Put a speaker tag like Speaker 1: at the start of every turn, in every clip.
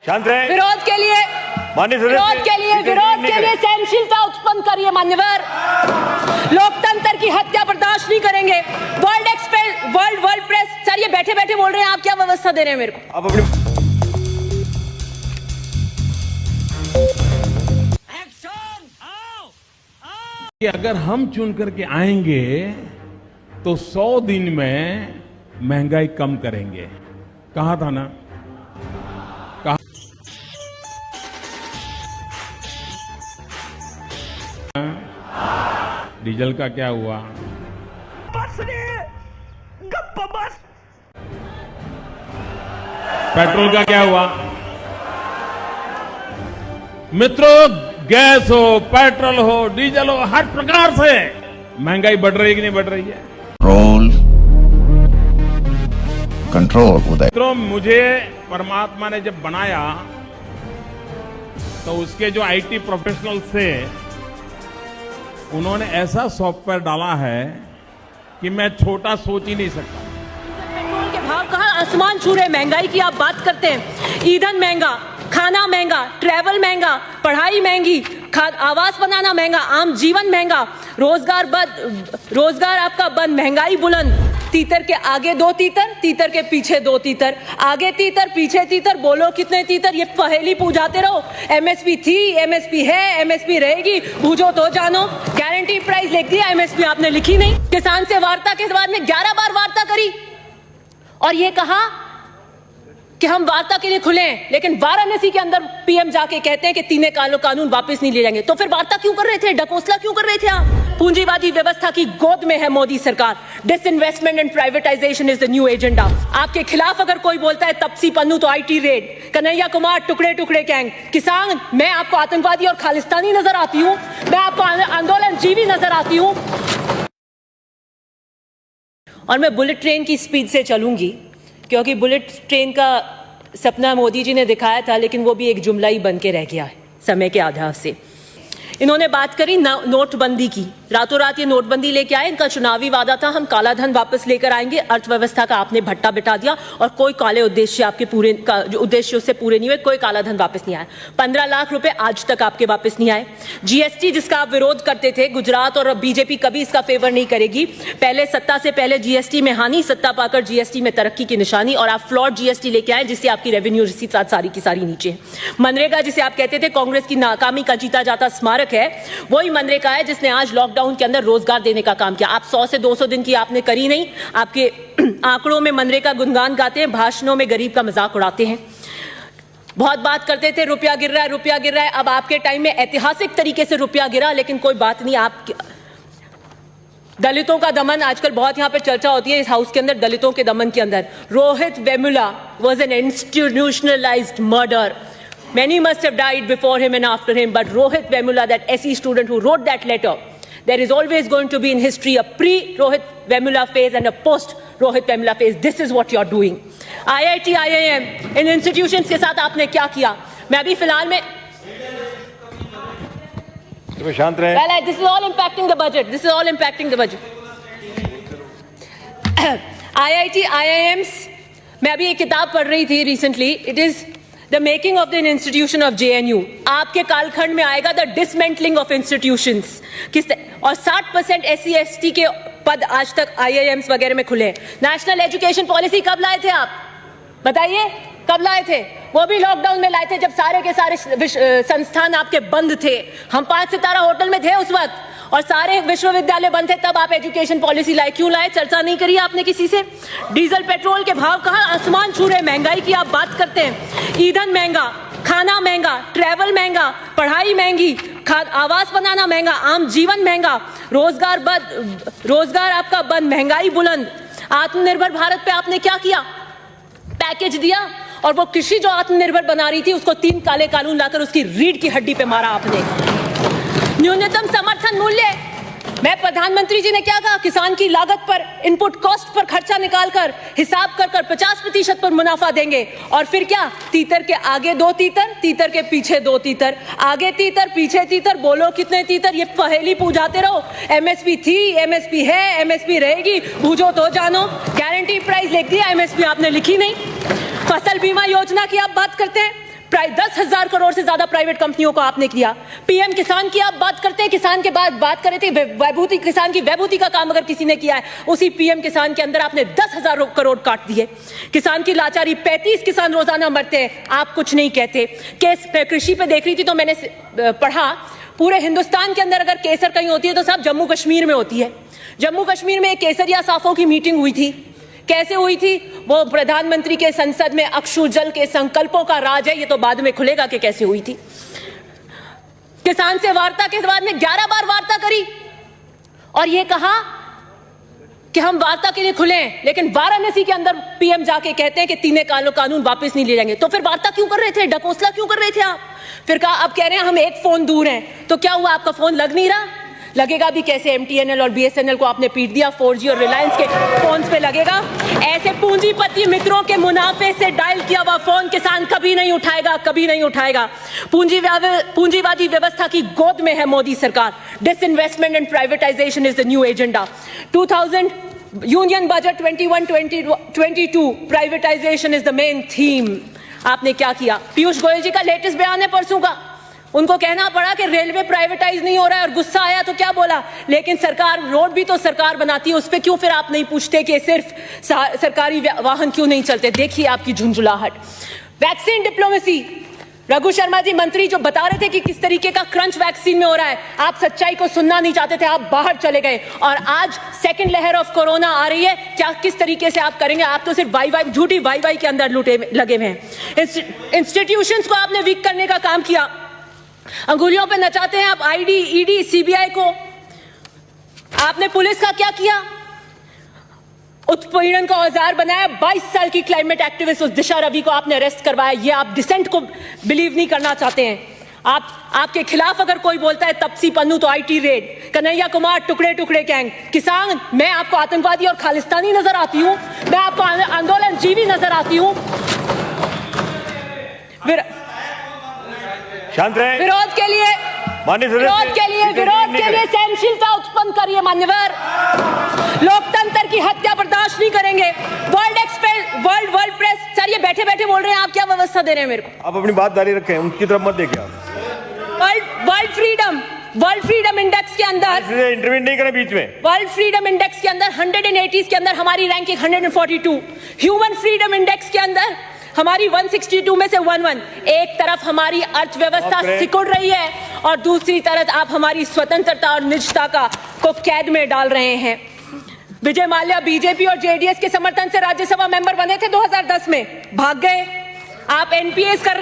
Speaker 1: शांत रहे।
Speaker 2: विरोध के लिए सहनशीलता उत्पन्न करिए मान्यवर। लोकतंत्र की हत्या बर्दाश्त नहीं करेंगे। वर्ल्ड प्रेस सर, ये बैठे बैठे बोल रहे हैं, आप क्या व्यवस्था दे रहे हैं मेरे को?
Speaker 1: आप अपनी
Speaker 3: अगर हम चुन करके आएंगे तो 100 दिन में महंगाई कम करेंगे। कहा था ना, कहा डीजल का क्या हुआ? पेट्रोल का क्या हुआ? मित्रों, गैस हो, पेट्रोल हो, डीजल हो, हर प्रकार से महंगाई बढ़ रही है कि नहीं बढ़ रही है?
Speaker 4: कंट्रोल उदय।
Speaker 3: मित्रों, मुझे परमात्मा ने जब बनाया तो उसके जो आईटी प्रोफेशनल्स थे, उन्होंने ऐसा सॉफ्टवेयर डाला है कि मैं छोटा सोच ही नहीं सकता।
Speaker 2: पेट्रोल के भाव कहाँ आसमान छू रहे। महंगाई की आप बात करते हैं, ईंधन महंगा, खाना महंगा, ट्रैवल महंगा, पढ़ाई महंगी, आवास बनाना महंगा, आम जीवन महंगा, रोजगार आपका बंद, महंगाई बुलंद। तीतर के आगे 2 तीतर, तीतर के पीछे 2 तीतर, आगे तीतर पीछे तीतर, बोलो कितने तीतर? ये पहेली पूछाते रहो। एमएसपी थी, एमएसपी है, एमएसपी रहेगी, बूझो तो जानो। गारंटी प्राइस लिख दिया, एमएसपी आपने लिखी नहीं। किसान से वार्ता के बाद में 11 बार वार्ता करी और ये कहा कि हम वार्ता के लिए खुले हैं, लेकिन वाराणसी के अंदर पीएम जाके कहते हैं कि 3 कानून वापस नहीं ले जाएंगे। तो फिर वार्ता क्यों कर रहे थे? डकोसला क्यों कर रहे थे आप? पूंजीवादी व्यवस्था की गोद में है मोदी सरकार। Disinvestment and privatisation is the new agenda. आपके खिलाफ अगर कोई बोलता है तपसी पन्नू तो आईटी रेड, कन्हैया कुमार टुकड़े टुकड़े गैंग, किसान मैं आपको आतंकवादी और खालिस्तानी नजर आती हूँ, मैं आपको आंदोलन जीवी नजर आती हूँ, और मैं बुलेट ट्रेन की स्पीड से चलूंगी, क्योंकि बुलेट ट्रेन का सपना मोदी जी ने दिखाया था, लेकिन वो भी एक जुमला ही बन के रह गया है समय के आधार से। इन्होंने बात करी नोटबंदी की। रातों रात ये नोटबंदी लेके आए। इनका चुनावी वादा था हम काला धन वापस लेकर आएंगे। अर्थव्यवस्था का आपने भट्टा बिठा दिया और कोई काले उद्देश्य आपके पूरे जो उद्देश्य उससे पूरे नहीं हुए। कोई काला धन वापस नहीं आया। 15 लाख रुपए आज तक आपके वापस नहीं आए। जीएसटी जिसका आप विरोध करते थे, गुजरात और बीजेपी कभी इसका फेवर नहीं करेगी। पहले सत्ता से पहले जीएसटी में हानि, सत्ता पाकर जीएसटी में तरक्की की निशानी, और आप फ्लॉड जीएसटी लेके आए जिससे आपकी रेवेन्यू रिसीट सारी की सारी नीचे है। मनरेगा जिसे आप कहते थे कांग्रेस की नाकामी का जीता जाता स्मारक है, वही मनरेगा है जिसने आज लॉकडाउन के अंदर रोजगार देने का काम किया। आप 100 से 200 दिन की आपने करी नहीं। आपके आंकड़ों में मनरेगा गुणगान गाते हैं, भाषणों में गरीब का मजाक उड़ाते हैं। बहुत बात करते थे रुपया गिर रहा है, रुपया गिर रहा है। अब आपके टाइम में ऐतिहासिक तरीके से रुपया गिरा, लेकिन कोई बात नहीं। आप दलितों का दमन आजकल बहुत यहाँ पे चर्चा होती है इस हाउस के अंदर, दलितों के दमन के अंदर। Rohit Vemula was an institutionalized murder. Many must have died before him and after him, but Rohit Vemula, that SE student who wrote that letter, there is always going to be in history a pre-Rohit Vemula phase and a post-Rohit Vemula phase. This is what you're doing. IIT, IIM, in institutions के साथ आपने क्या किया? मैं अभी फिलहाल में
Speaker 1: शांत रहे।
Speaker 2: Well, this is all impacting the budget. This is all impacting the budget. IIT, IIMs, मैं अभी एक किताब पढ़ रही थी recently. It is The making of the institution of JNU. आपके कालखंड में आएगा the dismantling of institutions. और 60% SC ST के पद आज तक IIMs वगैरह में खुले। नेशनल एजुकेशन पॉलिसी कब लाए थे आप? बताइए कब लाए थे? वो भी लॉकडाउन में लाए थे जब सारे के सारे संस्थान आपके बंद थे। हम 5 सितारा होटल में थे उस वक्त और सारे विश्वविद्यालय बंद थे, तब आप एजुकेशन पॉलिसी लाए। क्यों लाए? चर्चा नहीं करी आपने किसी से। डीजल पेट्रोल के भाव कहाँ आसमान छू रहे। महंगाई की आप बात करते हैं, ईंधन महंगा, खाना महंगा, ट्रैवल महंगा, पढ़ाई महंगी, आवास बनाना महंगा, आम जीवन महंगा, रोजगार आपका बंद, महंगाई बुलंद। आत्मनिर्भर भारत पे आपने क्या किया? पैकेज दिया, और वो कृषि जो आत्मनिर्भर बना रही थी उसको 3 काले कानून लाकर उसकी रीढ़ की हड्डी पे मारा आपने। न्यूनतम समर्थन मूल्य, मैं प्रधानमंत्री जी ने क्या कहा? किसान की लागत पर, इनपुट कॉस्ट पर खर्चा निकालकर हिसाब कर 50% पर मुनाफा देंगे। और फिर क्या? तीतर के आगे 2 तीतर, तीतर के पीछे 2 तीतर, आगे तीतर पीछे तीतर, बोलो कितने तीतर? ये पहेली पूछाते रहो। एमएसपी थी, एमएसपी है, एमएसपी रहेगी, बूझो तो जानो। गारंटी प्राइस लिख दिया, एमएसपी आपने लिखी नहीं। फसल बीमा योजना की आप बात करते हैं, 10,000 करोड़ से ज्यादा प्राइवेट कंपनियों को आपने किया। पीएम किसान की आप बात करते हैं, किसान के बाद बात कर रहे थे वैभूति, किसान की वैभूति का काम अगर किसी ने किया है, उसी पीएम किसान के अंदर आपने 10,000 करोड़ काट दिए। किसान की लाचारी, 35 किसान रोजाना मरते हैं, आप कुछ नहीं कहते। केस कृषि पे देख रही थी तो मैंने पढ़ा, पूरे हिंदुस्तान के अंदर अगर केसर कहीं होती है तो सब जम्मू कश्मीर में होती है। जम्मू कश्मीर में एक केसरिया साफों की मीटिंग हुई थी। कैसे हुई थी? वो प्रधानमंत्री के संसद में अक्षु जल के संकल्पों का राज है, ये तो बाद में खुलेगा कि कैसे हुई थी। किसान से वार्ता के बाद में 11 बार वार्ता करी और ये कहा कि हम वार्ता के लिए खुले हैं, लेकिन वाराणसी के अंदर पीएम जाके कहते हैं कि 3 कानून वापस नहीं ले जाएंगे। तो फिर वार्ता क्यों कर रहे थे? डकोसला क्यों कर रहे थे आप? फिर कहा, अब कह रहे हैं हम एक फोन दूर हैं। तो क्या हुआ? आपका फोन लग नहीं रहा? लगेगा भी कैसे? एमटीएनएल और बीएसएनएल को आपने पीट दिया, 4G और रिलायंस के फोन्स पे लगेगा। ऐसे पूंजीपति मित्रों के मुनाफे से डायल किया हुआ फोन किसान कभी नहीं उठाएगा, कभी नहीं उठाएगा। पूंजीवादी व्यवस्था की गोद में है मोदी सरकार। Disinvestment and privatisation is the new agenda. 2000 union budget 21-22 privatisation is the main theme. आपने क्या किया? पीयूष गोयल जी का लेटेस्ट बयान है परसों का, उनको कहना पड़ा कि रेलवे प्राइवेटाइज नहीं हो रहा है और गुस्सा आया तो क्या बोला, लेकिन सरकार रोड भी तो सरकार बनाती है, उस पर क्यों फिर आप नहीं पूछते कि सिर्फ सरकारी वाहन क्यों नहीं चलते? देखिए आपकी झुंझुलाहट। वैक्सीन डिप्लोमेसी, रघु शर्मा जी मंत्री जो बता रहे थे कि किस तरीके का क्रंच वैक्सीन में हो रहा है, आप सच्चाई को सुनना नहीं चाहते थे, आप बाहर चले गए और आज सेकंड लहर ऑफ कोरोना आ रही है, क्या किस तरीके से आप करेंगे? आप तो सिर्फ वाई झूठी वाई के अंदर लगे हुए हैं। इंस्टीट्यूशंस को आपने वीक करने का काम किया, अंगुलियों पे नचाते हैं आप आईडी, ईडी, सीबीआई को। आपने पुलिस का क्या किया? उत्पीड़न का औजार बनाया। 22 साल की क्लाइमेट एक्टिविस्ट उस दिशा रवि को आपने अरेस्ट करवाया। ये आप डिसेंट को बिलीव नहीं करना चाहते हैं। आपके खिलाफ अगर कोई बोलता है तपसी पन्नू तो आईटी रेड, कन्हैया कुमार टुकड़े टुकड़े गैंग। किसान, मैं आपको आतंकवादी और खालिस्तानी नजर आती हूं? मैं आपको आंदोलन जीवी नजर आती हूं?
Speaker 1: शांत रहे।
Speaker 2: विरोध के लिए सहनशीलता उत्पन्न करिए मान्यवर। लोकतंत्र की हत्या बर्दाश्त नहीं करेंगे। वर्ल्ड प्रेस, सर ये बैठे बैठे बोल रहे हैं, आप क्या व्यवस्था दे रहे हैं मेरे को?
Speaker 1: आप अपनी बात जारी रखें, उनकी तरफ मत देखिए आप।
Speaker 2: वर्ल्ड फ्रीडम इंडेक्स के अंदर
Speaker 1: इंटरव्यू नहीं करें बीच में।
Speaker 2: वर्ल्ड फ्रीडम इंडेक्स के अंदर 180 के अंदर हमारी रैंकिंग 142। ह्यूमन फ्रीडम इंडेक्स के अंदर हमारी 162 में से 11। एक तरफ हमारी अर्थव्यवस्था सिकुड़ रही है और दूसरी तरफ आप हमारी स्वतंत्रता और निजता को कैद में डाल रहे हैं। विजय माल्या बीजेपी और जेडीएस के समर्थन से राज्यसभा मेंबर बने थे 2010 में, भाग गए। आप एनपीएस कर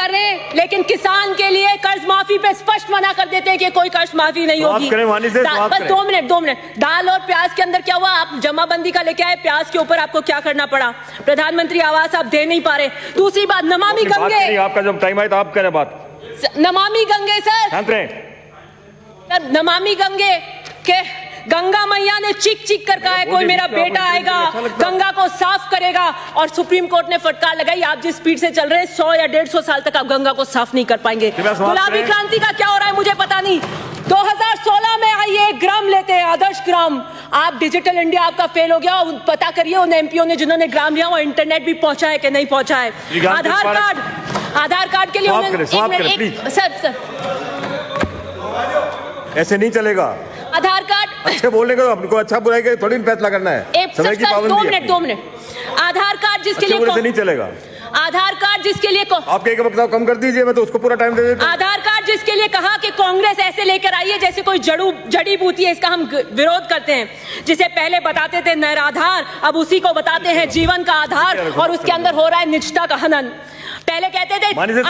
Speaker 2: रहे हैं, लेकिन किसान के लिए कर्ज माफी पे स्पष्ट मना कर देते हैं कि कोई कर्ज माफी नहीं होगी। बस 2 मिनट। दाल और प्याज के अंदर क्या हुआ? आप जमाबंदी का लेके आए, प्याज के ऊपर आपको क्या करना पड़ा? प्रधानमंत्री आवास आप दे नहीं पा रहे। दूसरी बात, नमामि गंगे,
Speaker 1: आपका जब टाइम आए तो आप करें बात।
Speaker 2: नमामि गंगे सर, नमामि गंगे के गंगा मैया ने चीख कर कहा है कोई मेरा बेटा आएगा, गंगा को साफ करेगा, और सुप्रीम कोर्ट ने फटकार लगाई। आप जिस स्पीड से चल रहे हैं 100 या 150 साल तक आप गंगा को साफ नहीं कर पाएंगे। गुलाबी क्रांति का क्या हो रहा है मुझे पता नहीं। 2016 में आइए, 1 ग्राम लेते हैं, आदर्श ग्राम। आप डिजिटल इंडिया आपका फेल हो गया। पता करिए उन एमपीओ ने जिन्होंने ग्राम लिया वो इंटरनेट भी पहुंचा है कि नहीं पहुंचा है। आधार कार्ड के लिए सर
Speaker 1: ऐसे नहीं चलेगा।
Speaker 2: आधार कार्ड
Speaker 1: अच्छे बोलने का आपको अच्छा बुराई का थोड़ी फैसला करना है। समय की पाबंदी है।
Speaker 2: 2 मिनट। आधार कार्ड जिसके लिए
Speaker 1: नहीं चलेगा।
Speaker 2: आधार कार्ड जिसके लिए
Speaker 1: आप एक वक्त कम कर दीजिए, मैं तो उसको पूरा टाइम दे देता हूं।
Speaker 2: आधार कार्ड जिसके लिए कहा कि कांग्रेस ऐसे लेकर आई है जैसे कोई जड़ी बूटी है, इसका हम विरोध करते हैं। जिसे पहले बताते थे निराधार, अब उसी को बताते हैं जीवन का आधार, और उसके अंदर हो रहा है निजता का हनन। पहले कहते थे आंख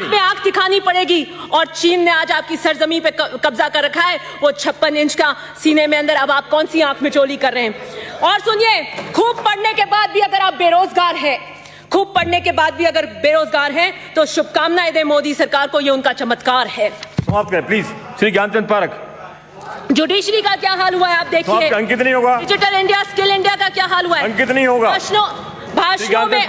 Speaker 2: में आंख दिखानी पड़ेगी, और चीन ने आज आपकी सरजमी पे कब्जा कर रखा है, वो 56 इंच का सीने में अंदर। अब आप कौन सी आंख में चोली कर रहे हैं? और सुनिए, खूब पढ़ने के बाद भी अगर आप बेरोजगार हैं, खूब पढ़ने के बाद भी अगर बेरोजगार हैं, तो शुभकामनाएं दें मोदी सरकार को, ये उनका चमत्कार है।
Speaker 1: समाप्त करें प्लीज। श्री ज्ञानचंद पारख।
Speaker 2: जुडिशरी का क्या हाल हुआ है आप देखिए।
Speaker 1: अंकित नहीं होगा।
Speaker 2: डिजिटल इंडिया, स्किल इंडिया का क्या हाल हुआ है?
Speaker 1: अंकित नहीं होगा।
Speaker 2: भाषणों में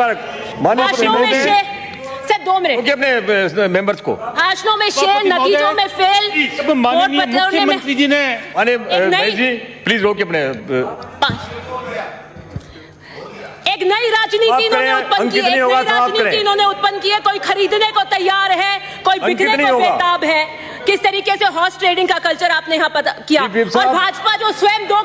Speaker 2: सर 2 मिनट
Speaker 1: अपने मेंबर्स को
Speaker 2: भाषणों में शेर, नतीजों में फेल।
Speaker 5: माननीय मुख्यमंत्री जी ने
Speaker 1: जी प्लीज रोकिए अपने।
Speaker 2: एक नई राजनीति
Speaker 1: समाप्त
Speaker 2: इन्होंने
Speaker 1: करें।
Speaker 2: उत्पन्न
Speaker 1: अंकित
Speaker 2: की है,
Speaker 1: नहीं
Speaker 2: एक
Speaker 1: होगा,
Speaker 2: नई
Speaker 1: समाप्त
Speaker 2: राजनीति
Speaker 1: करें।
Speaker 2: इन्होंने उत्पन्न की है। कोई खरीदने को तैयार है, कोई
Speaker 1: अंकित
Speaker 2: बिकने
Speaker 1: नहीं
Speaker 2: को
Speaker 1: होगा।
Speaker 2: बेताब है। किस तरीके से हॉर्स ट्रेडिंग का कल्चर आपने यहाँ पता किया,
Speaker 1: व्हिप
Speaker 2: और
Speaker 1: साहब।
Speaker 2: भाजपा जो स्वयं दो